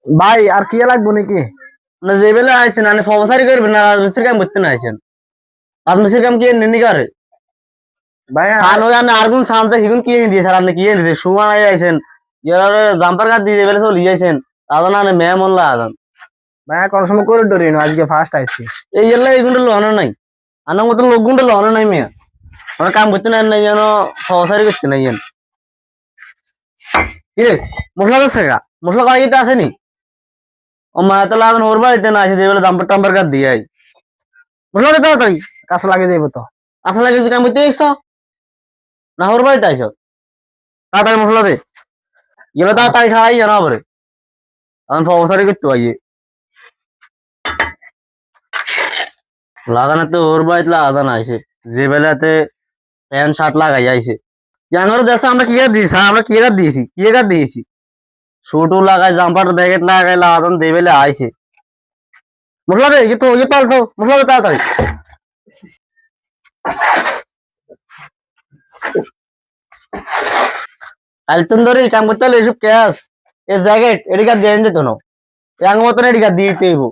ভাই আর কি লাগবো নাকি? না যে বেলা আইছেন আপনি ফবসারি করবেন না রাজমিস্ত্রির কাম করতে না আইছেন। রাজমিস্ত্রির কাম কি নেনি করে? ভাই সান ওই আপনি আরগুন সানতে হিগুন কি দিয়ে স্যার আপনি কি দিতে সুমান আইছেন ইয়ার জাম্পার কাট দিয়ে বেলা চলে যাইছেন আদান আনে মেমন লা আদান ভাই কোন সময় করে ডরি না, আজকে ফার্স্ট আইছি। এই এলা এগুন্ডে লহন নাই আনার মতো লোকগুন্ডে লহন নাই মিয়া আমরা কাম করতে না নাই যেন ফবসারি করতে নাই যেন কি রে মশলা আছে গা মশলা বাড়িতে আসেনি ও মা তো লাগান ওর বাড়িতে না আছে যে বেলা জাম্পার টাম্পার কাট দিয়ে আই মশলা দে তাড়াতাড়ি কাছে লাগিয়ে দেবো তো। আসলে কিছু কাম করতে এসছ না ওর বাড়িতে আইছ তাড়াতাড়ি মশলা দে গেলে তাড়াতাড়ি খাওয়াই জানা পরে এখন ফবসারি করতে আইয়ে লাগানোতে ওর বাড়িতে লাগানো আইছে যে বেলাতে প্যান্ট শার্ট লাগাই আইছে জানোয়ার দেশে আমরা কি দিয়েছি আমরা কি দিয়েছি শুটু লাগাই জাম্পার জ্যাকেট লাগাই লাগাতাম দে বেলে আইছে মশলা দে তো তল তো মশলা দে তাড়াতাড়ি আলচন ধরে কাম করতে হলে এসব ক্যাশ এ জ্যাকেট এদিকে দেন যেত না এক মতন এদিকে দিতে হইব